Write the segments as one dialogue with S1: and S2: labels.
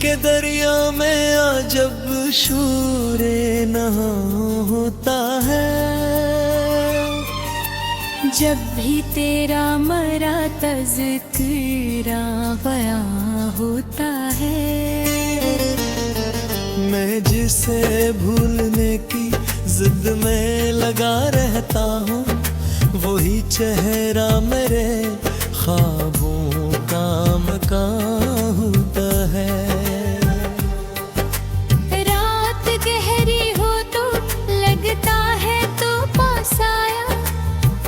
S1: के दरिया में आ जब शोरे नहा होता है,
S2: जब भी तेरा मरा तज़किरा बयां होता है।
S1: मैं जिसे भूलने की जिद में लगा रहता हूँ, वही चेहरा मेरे ख्वाबों का मकान होता है।
S2: रात गहरी हो तो लगता है तो पास आया,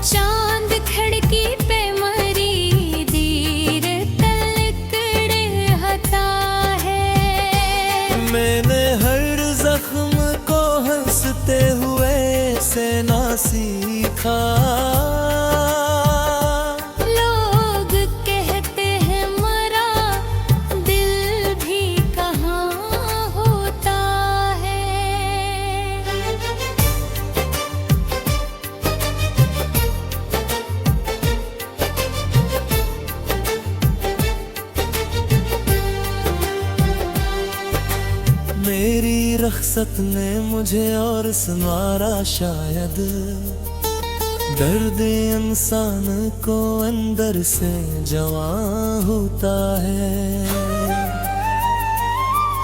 S2: चांद खिड़की पे मरी दीर तलकड़े हता है।
S1: मैंने हर जख्म को हंसते हुए से ना सीखा,
S2: लोग कहते हैं मरा दिल भी कहाँ होता है।
S1: मेरी रख्सत ने मुझे और संवारा, शायद दर्द इंसान को अंदर से जवां होता है।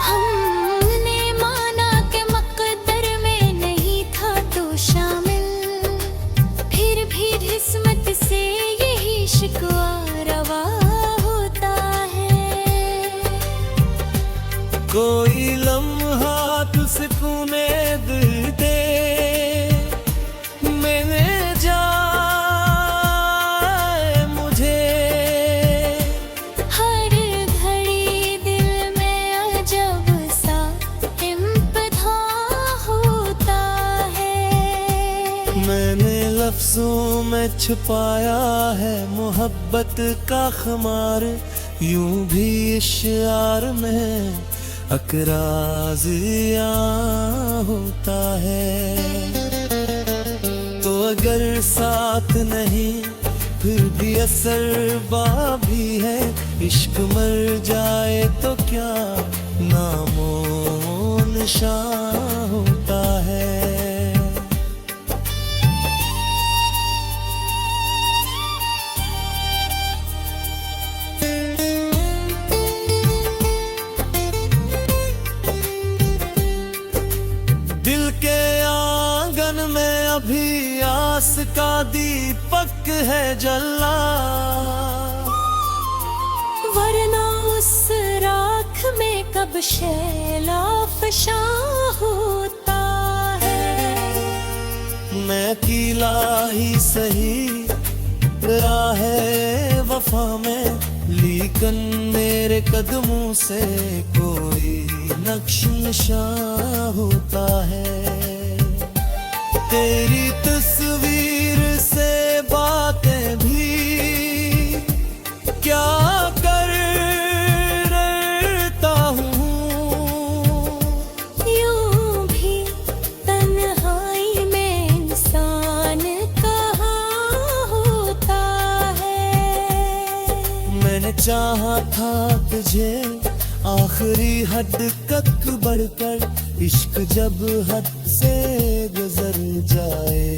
S2: हमने माना कि मक़दर में नहीं था तो शामिल, फिर भी किस्मत से यही शिकवा रवा होता है।
S1: कोई लम्हा तू सुकूने दिल दे, मैंने जाए मुझे
S2: हर घड़ी दिल में अजब सा इम्तिहान होता है।
S1: मैंने लफ्जों में छुपाया है मोहब्बत का खुमार, यूं भी इश्यार में अकराज़िया होता है। तो अगर साथ नहीं फिर भी असर बाभी है, इश्क मर जाए तो क्या नामो निशान होता है। दिल के आंगन में अभी आस का दीपक है जला,
S2: वरना उस राख में कब शैला फशा होता है।
S1: मैं अकेला ही सही राहे वफा में, लेकिन मेरे कदमों से कोई नक्श निशान होता है। तेरी तस्वीर से बातें भी क्या करता हूँ,
S2: यूं भी तन्हाई में इंसान कहाँ होता है।
S1: मैंने चाहा था तुझे आखिरी हद तक बढ़कर, इश्क जब हद से गुजर जाए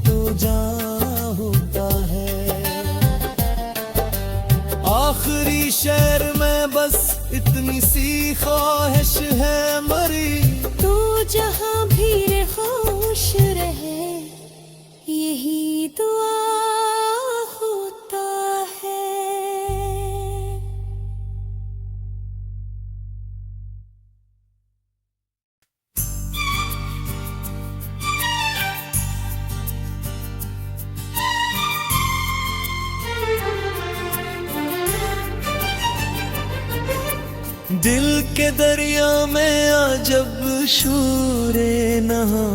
S1: तो जान होता है। आखिरी शेर में बस इतनी सी ख्वाहिश है मरी,
S2: तू जहाँ भी खुश रहे यही दुआ होता है।
S1: दिल के दरिया में आ जब शोरे नहा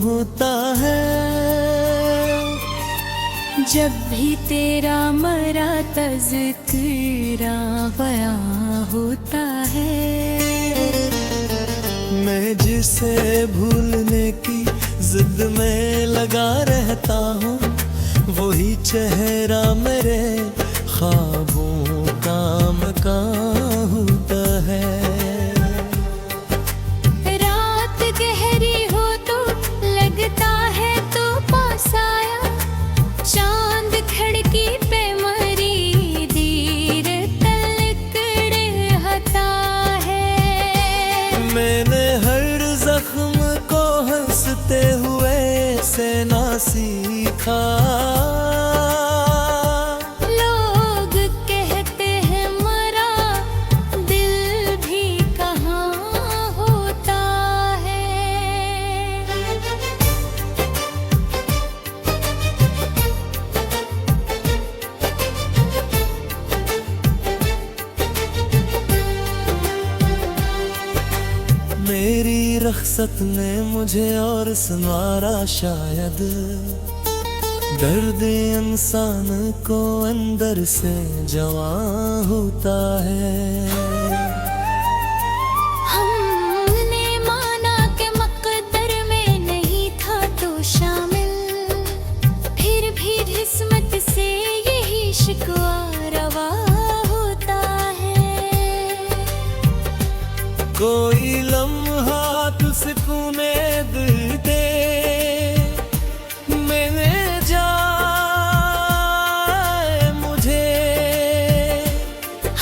S1: होता है,
S2: जब भी तेरा मरा तज़किरा बयां होता है।
S1: मैं जिसे भूलने की जिद में लगा रहता हूँ, वही चेहरा मेरे ख्वाबों का मकान होता है। से ना सीखा।
S2: लोग कहते हैं मरा दिल भी कहाँ होता है।
S1: मेरी रख्सत ने मुझे और संवारा शायद, दर्द इंसान को अंदर से जवां होता है।
S2: हमने माना कि मक़दर में नहीं था तो शामिल, फिर भी किस्मत से यही शिकवा रवा होता है।
S1: कोई लम्हा तू सुकूने दिल दे, मैंने जाए मुझे।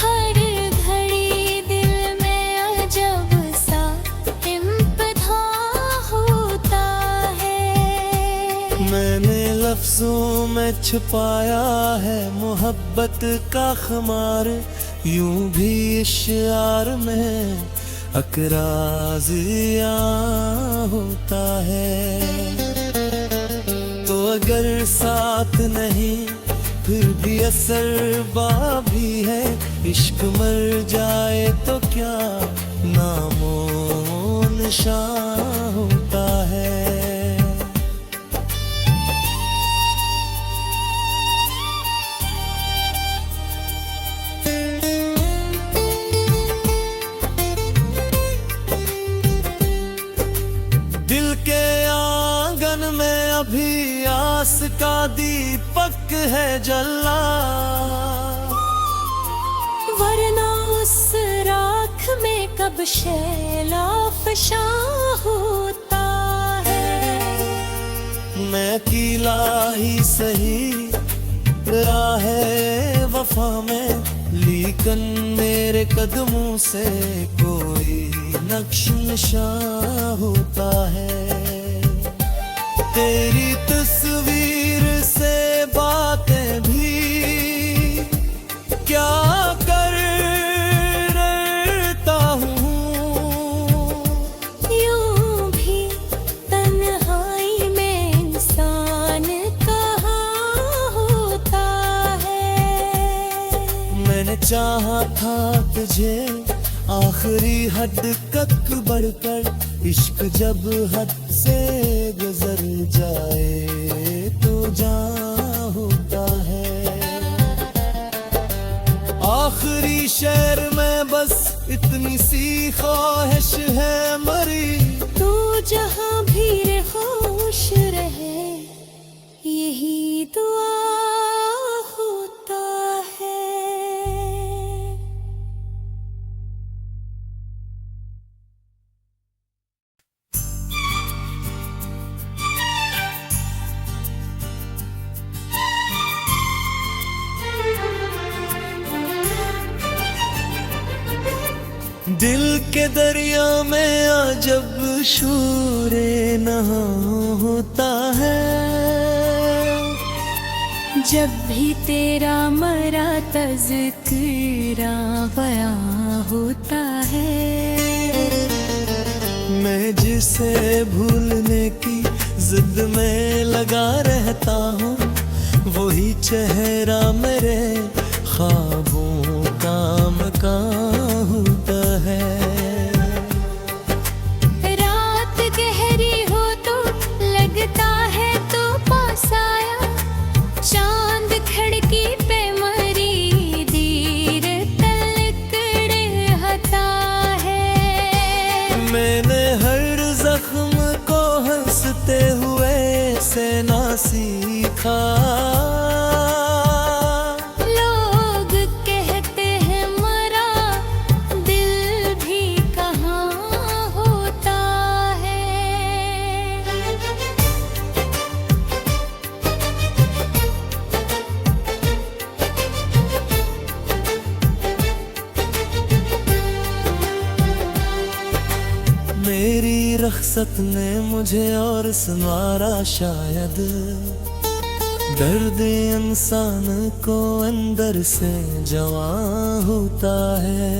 S2: हर घड़ी दिल में अजब सा इम्तिहा होता है।
S1: मैंने लफ्जों में छुपाया है मोहब्बत का खुमार, यूं भी इश्यार में अकराजिया होता है। तो अगर साथ नहीं फिर भी असर बाभी है, इश्क मर जाए तो क्या नामो निशान होता है। दिल के आंगन में अभी आस का दीपक है जला,
S2: वरना उस राख में कब शैला फशा होता है।
S1: मैं अकेला ही सही राह वफा में, लेकिन मेरे कदमों से कोई नक्श निशान होता है। तेरी तस्वीर से बातें भी क्या करता हूँ।
S2: यूं भी तन्हाई में इंसान कहाँ होता है।
S1: मैंने चाहा था तुझे आखिरी हद तक बढ़कर, इश्क जब हद से गुजर जाए तो जान होता है। आखिरी शेर में बस इतनी सी ख्वाहिश है मरी,
S2: तू जहाँ भी खुश रहे यही दुआ होता है।
S1: दिल के दरिया में अजब शोरे नहा होता है।
S2: जब भी तेरा मरा तज़किरा बयां होता है।
S1: मैं जिसे भूलने की जिद में लगा रहता हूँ, वही चेहरा मेरे ख्वाबों का मकान होता है।
S2: रात गहरी हो तो लगता है तो पास आया, चांद खिड़की पे मरी दीर तलक रहता है।
S1: मैंने हर जख्म को हंसते हुए से ना सीखा।
S2: लोग कहते हैं मरा दिल भी कहाँ होता है।
S1: मेरी रख्सत ने मुझे और संवारा शायद, दर्द इंसान को अंदर से जवां होता है।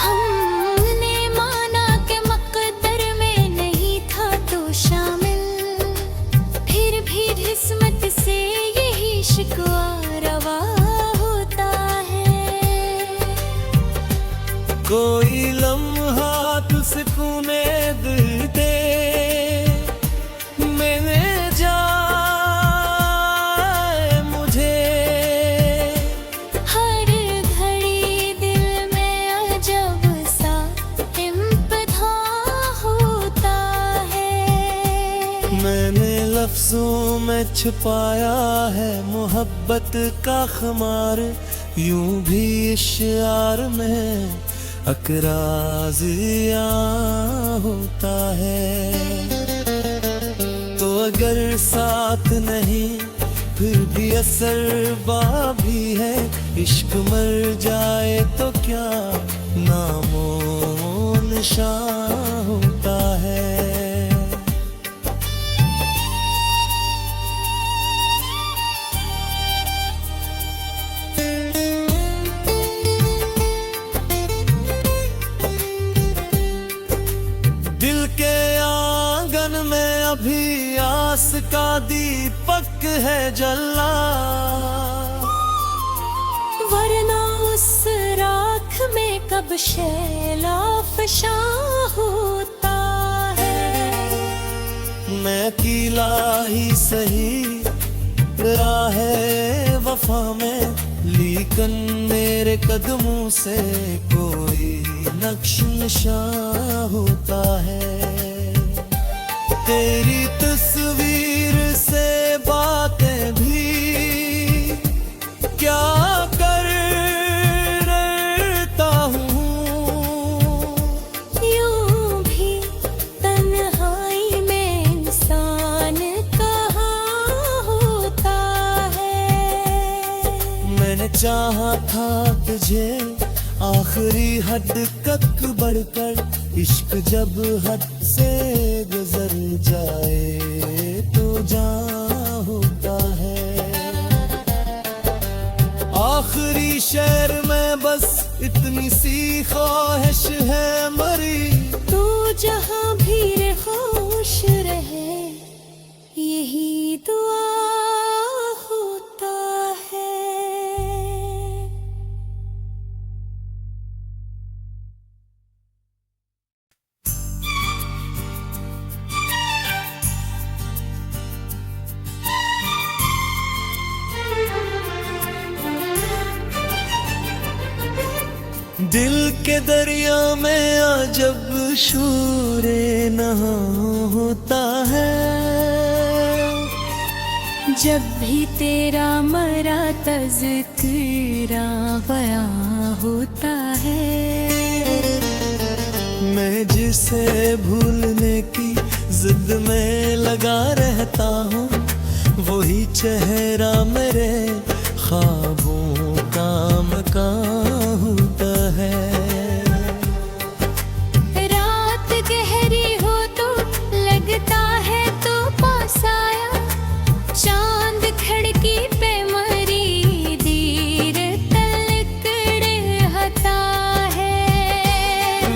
S2: हमने माना कि मकदर में नहीं था तो शामिल, फिर भी किस्मत से यही शिकवा रवा होता है।
S1: कोई लम्हा तू सुकूने दिल दे, मैंने जाए मुझे
S2: हर घड़ी दिल में अजब सा इम्तिहा होता है।
S1: मैंने लफ्जों में छुपाया है मोहब्बत का खुमार, यूं भी इश्यार में अकराजिया होता है। तो अगर साथ नहीं फिर भी असर भी है, इश्क मर जाए तो क्या नामो निशान होता है। दिल के आंगन में अभी आस का दीपक है जला,
S2: वरना उस राख में कब शैला फशा होता है।
S1: मैं अकेला ही सही राहे वफा में, लेकिन मेरे कदमों से कोई नक्श निशान होता है। तेरी तस्वीर से बातें भी क्या करता हूँ,
S2: यूं भी तन्हाई में इंसान कहाँ होता है।
S1: मैंने चाहा था तुझे आखिरी हद तक बढ़कर, इश्क जब हद से गुजर जाए तो जान होता है। आखिरी शेर में बस इतनी सी ख्वाहिश है मरी,
S2: तू जहाँ भी रहे खुश रहे यही दुआ होता है।
S1: दिल के दरिया में अजब शोरे नहा होता है।
S2: जब भी तेरा मरा तज़किरा बयां होता है।
S1: मैं जिसे भूलने की जिद में लगा रहता हूँ, वही चेहरा मेरे ख्वाबों का मकान होता है।
S2: रात गहरी हो तो लगता है तो पास आया, चांद खिड़की पे मरी दीर तलकड़े हता है।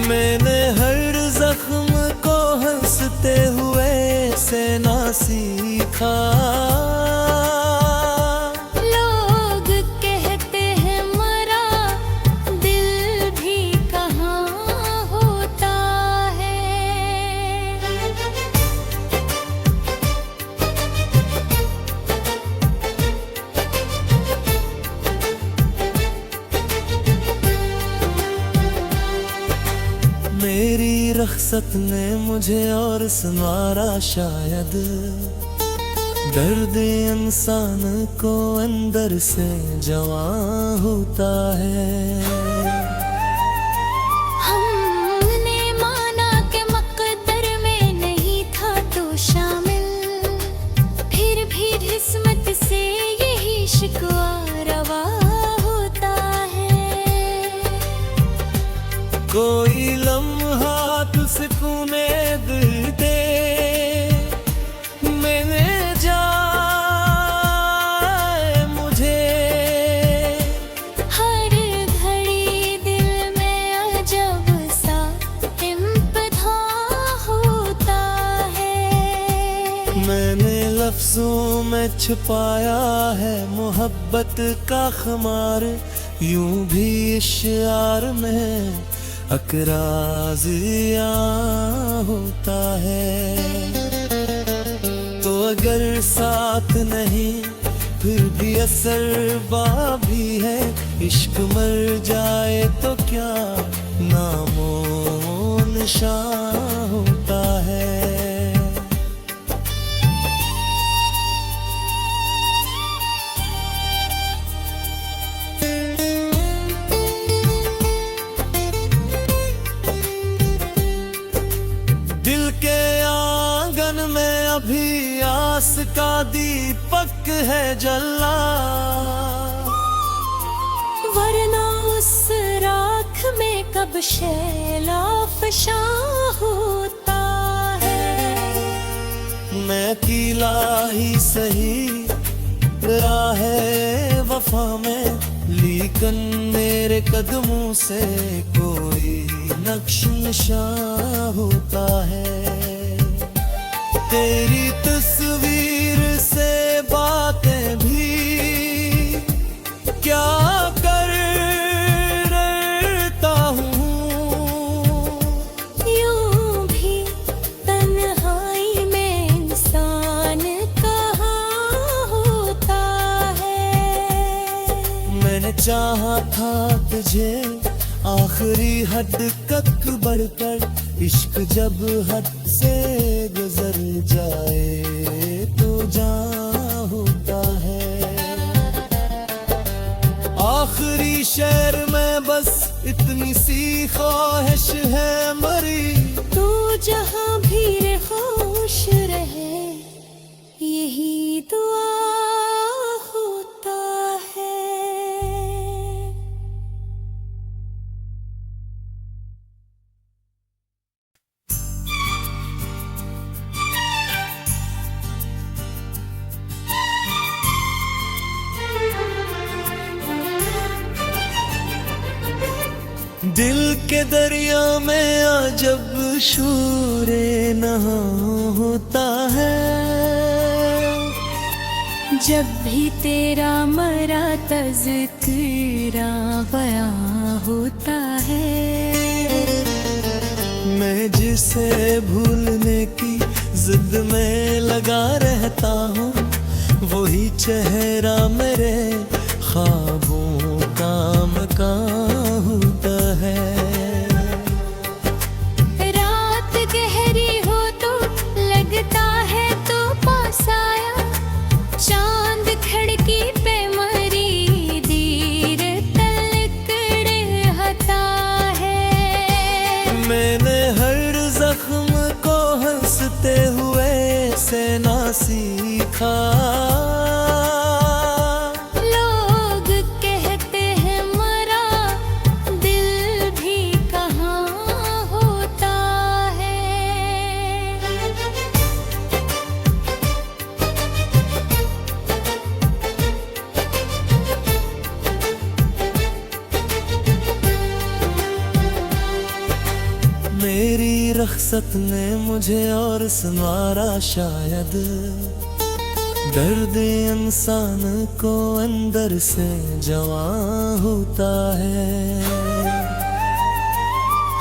S1: मैंने हर जख्म को हंसते हुए से ना सीखा,
S2: लोग कहते हैं मरा दिल भी कहाँ होता है।
S1: मेरी रख्सत ने मुझे और संवारा शायद, दर्द इंसान को अंदर से जवां होता है।
S2: हमने माना कि मकदर में नहीं था तो शामिल, फिर भी किस्मत से यही शिकवा रवा होता है।
S1: कोई लम्हा लफ्जों में छुपाया है मोहब्बत का खुमार, यूं भी इश्यार में अकराजिया होता है। तो अगर साथ नहीं फिर भी असर बाबी है, इश्क मर जाए तो क्या नामो निशान होता है। दिल के आंगन में अभी आस का दीपक है जला,
S2: वरना उस राख में कब शैला फशा होता है।
S1: मैं अकेला ही सही राह वफा में, लेकिन मेरे कदमों से कोई नक्श निशान होता है। तेरी तस्वीर से बातें भी क्या करता हूँ,
S2: यूं भी तन्हाई में इंसान कहाँ होता है।
S1: मैंने चाहा था तुझे आखिरी हद तक बढ़कर, इश्क जब हद से गुजर जाए तो जान होता है। आखिरी शेर में बस इतनी सी ख्वाहिश है मरी,
S2: तू जहाँ भी रहे खुश रहे, यही दुआ होता है।
S1: दिल के दरिया में अजब शोरे नहा होता है।
S2: जब भी तेरा मरा तज़किरा बयां होता है।
S1: मैं जिसे भूलने की जिद में लगा रहता हूँ, वही चेहरा मेरे ख्वाबों का मकान होता है।
S2: रात गहरी हो तो लगता है तो पास आया, चांद खिड़की पे मरी दीर तलकड़े हता है।
S1: मैंने हर जख्म को हंसते हुए से ना सीखा,
S2: लोग कहते हैं मरा दिल भी कहाँ होता है।
S1: मेरी रख्सत ने मुझे और संवारा शायद, दर्द इंसान को अंदर से जवां होता है।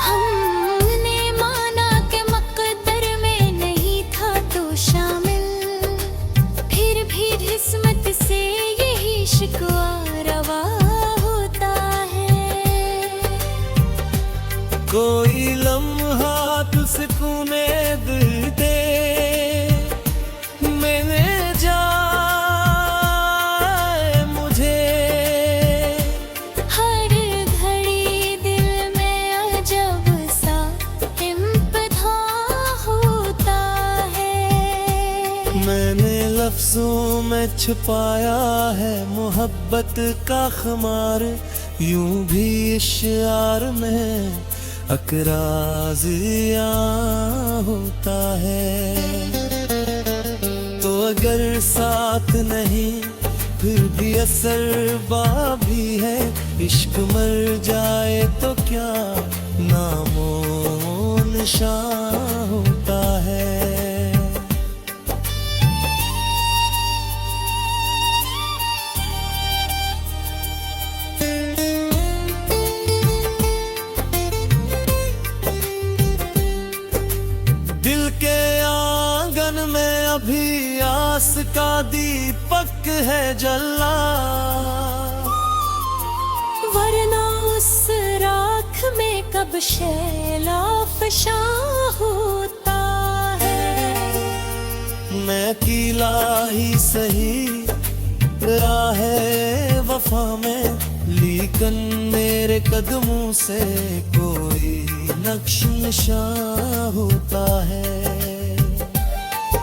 S2: हमने माना कि मक़दर में नहीं था तो शामिल, फिर भी किस्मत से यही शिकवा रवा होता है।
S1: कोई लम्हा तू सुकूने दिल दे, मैंने जाए मुझे
S2: हर घड़ी दिल में अजब सा इम्तिहा होता है।
S1: मैंने लफ्जों में छुपाया है मोहब्बत का खुमार, यूं भी इश्यार में अकराजिया होता है। तो अगर साथ नहीं फिर भी असर बाबी है, इश्क मर जाए तो क्या नामो निशान होता है। दिल के आंगन में अभी आस का दीपक है जला,
S2: वरना उस राख में कब शैला फशा होता है।
S1: मैं अकेला ही सही राहे वफा में, लेकिन मेरे कदमों से कोई नक्श निशान होता है।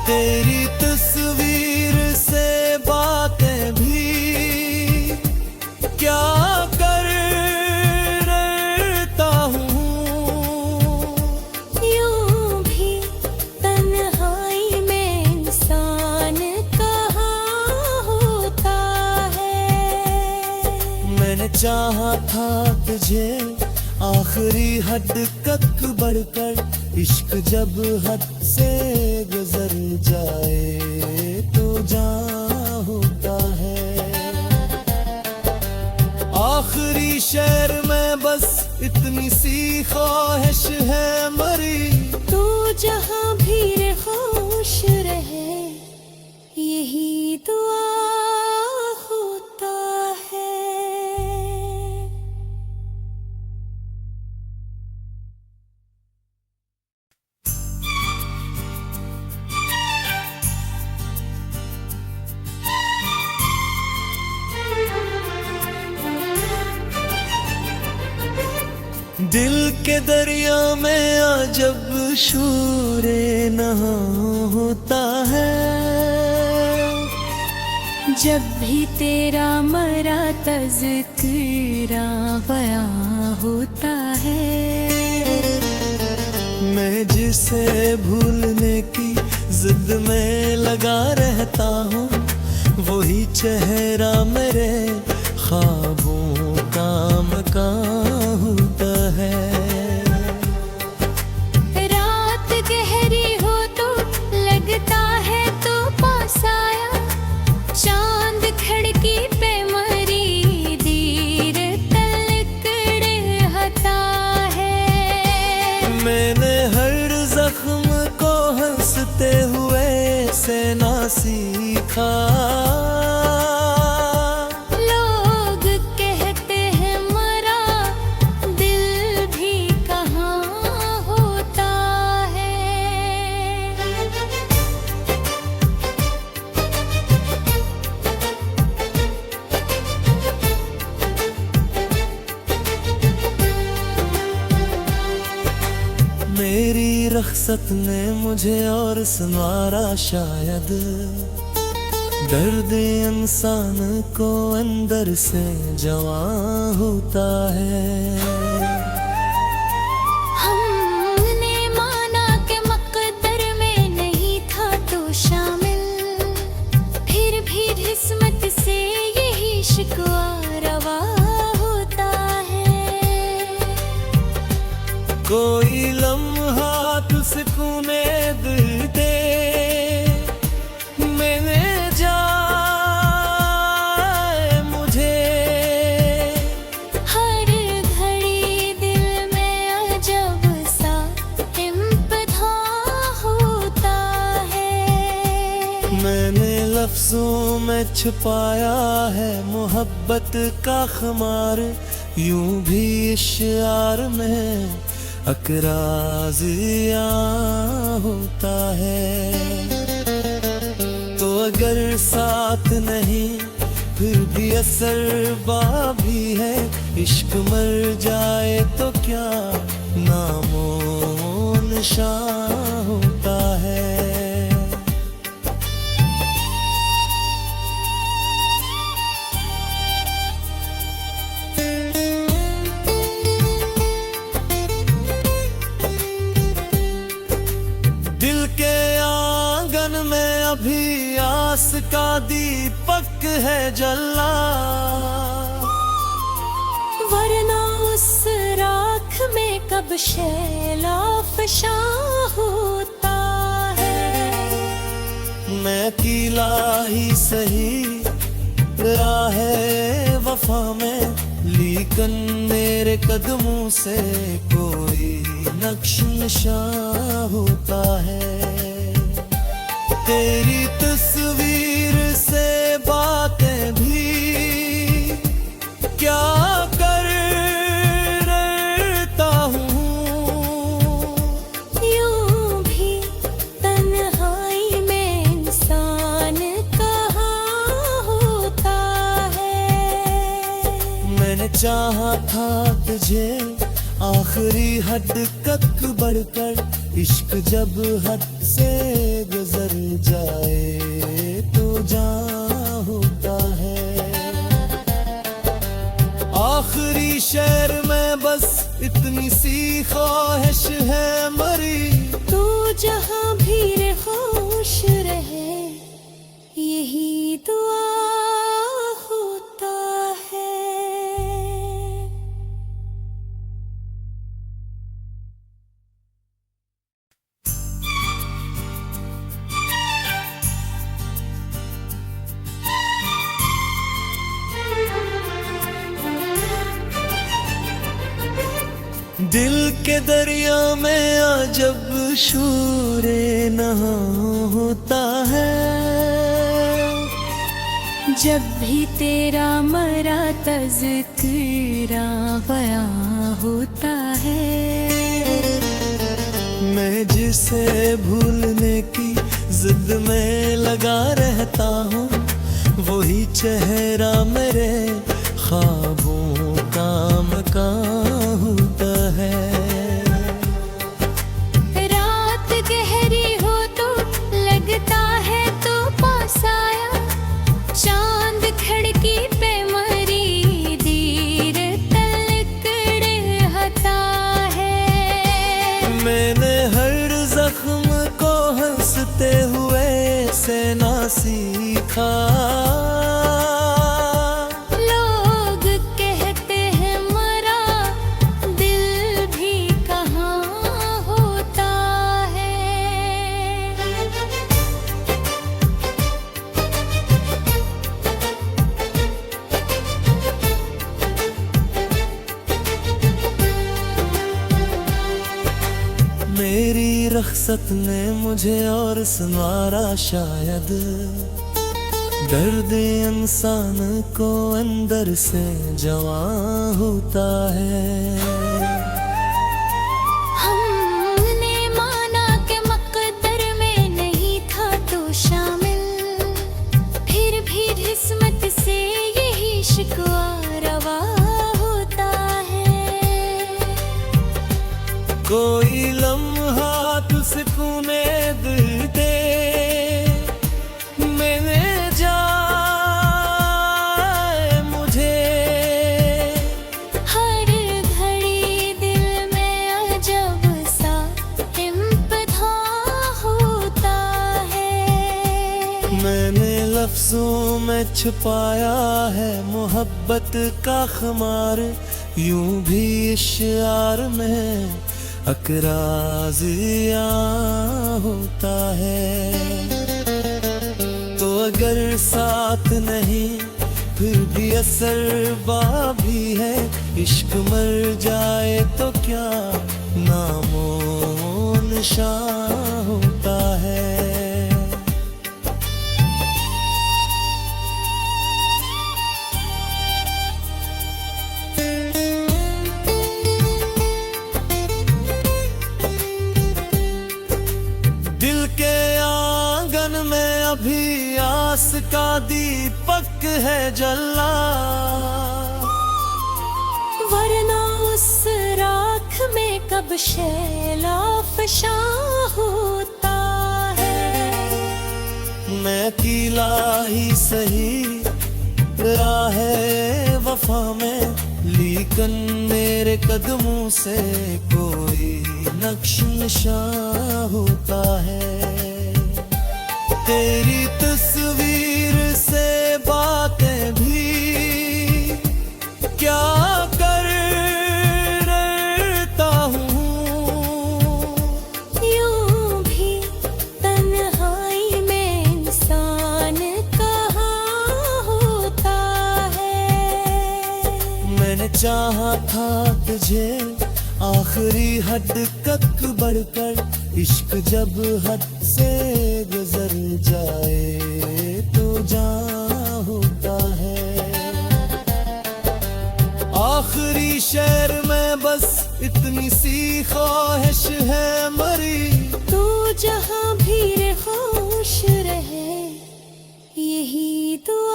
S1: तेरी तस्वीर से बातें भी क्या करता हूँ,
S2: यूं भी तन्हाई में इंसान कहाँ होता है।
S1: मैंने चाहा था तुझे आखिरी हद तक बढ़कर, इश्क जब हद से गुजर जाए तो जहाँ होता है। आखिरी शेर में बस इतनी सी ख्वाहिश है मरी,
S2: तू जहाँ भी खुश रहे यही दुआ होता है।
S1: दिल के दरिया में अजब शोरे नहा होता है,
S2: जब भी तेरा मरा तज़किरा बयां होता है।
S1: मैं जिसे भूलने की जिद में लगा रहता हूँ, वही चेहरा मेरे ख्वाबों का मकान होता है।
S2: रात गहरी हो तो लगता है तो पास आया, चांद खिड़की पे मरी दीर तलकड़े हता है।
S1: मैंने हर जख्म को हंसते हुए से ना सीखा,
S2: लोग कहते हैं मरा दिल भी कहाँ होता है।
S1: मेरी रख्सत ने मुझे और संवारा शायद, दर्द इंसान को अंदर से जवां होता है।
S2: हमने माना कि मक़दर में नहीं था तो शामिल, फिर भी किस्मत से यही शिकवा रवा होता है।
S1: कोई लम्हा तू सुकूने दिल दे, मैंने जाए मुझे
S2: हर घड़ी दिल में अजब सा इम्तिहा होता है।
S1: मैंने लफ्जों में छुपाया है मोहब्बत का खुमार, यूं भी इश्यार में अकराजिया होता है। तो अगर साथ नहीं फिर भी असर बाभी है, इश्क मर जाए तो क्या नामो निशान होता है। दिल के आंगन में अभी आस का दीपक है जला,
S2: वरना उस राख में कब शैला फशा होता है।
S1: मैं अकेला ही सही राहे वफा में, लेकिन मेरे कदमों से कोई नक्श नशा होता है। तेरी तस्वीर से बातें भी क्या करता हूँ।
S2: यूं भी तन्हाई में इंसान कहाँ होता है।
S1: मैंने चाहा था तुझे आखिरी हद तक बढ़कर, इश्क जब हद से गुजर जाए तो जहाँ होता है। आखिरी शेर में बस इतनी सी ख्वाहिश है मरी,
S2: तू जहाँ भी रहे खुश रहे, यही दुआ होता है।
S1: दिल के दरिया में अजब शोरे नहा होता है।
S2: जब भी तेरा मरा तज़किरा बयां होता है।
S1: मैं जिसे भूलने की जिद में लगा रहता हूँ, वही चेहरा मेरे ख्वाबों का मकान होता है।
S2: रात गहरी हो तो लगता है तो पास आया, चांद खिड़की पे मरी दीर तलकड़े हता है।
S1: मैंने हर जख्म को हंसते हुए से ना सीखा।
S2: लोग कहते हैं मरा दिल भी कहाँ होता है।
S1: मेरी रख्सत ने मुझे और संवारा शायद, दर्द इंसान को अंदर से जवां होता है।
S2: हमने माना कि मक़दर में नहीं था तो शामिल, फिर भी किस्मत से यही शिकवा रवा होता है।
S1: कोई लम्हा तू सुकूने दिल दे, मैंने जाए मुझे।
S2: हर घड़ी दिल में अजब सा इम्तिहा होता है।
S1: मैंने लफ्जों में छुपाया है मोहब्बत का खुमार, यूं भी इश्यार में अकराजिया होता है। तो अगर साथ नहीं फिर भी असर भी है, इश्क मर जाए तो क्या नामो निशा होता है। दिल के आंगन में अभी आस का दीपक है जला,
S2: वरना उस राख में कब शैला फशा होता है।
S1: मैं अकेला ही सही राहे वफा में, लेकिन मेरे कदमों से कोई नक्श नशा होता है। तेरी तस्वीर से बातें भी क्या करता हूँ।
S2: यूं भी तन्हाई में इंसान कहाँ होता है।
S1: मैंने चाहा था तुझे आखिरी हद तक बढ़कर इश्क जब हद से गुजर जाए तो जान होता है। आखिरी शेर में बस इतनी सी ख्वाहिश है मरी,
S2: तू जहाँ भी रहे खुश रहे, यही दुआ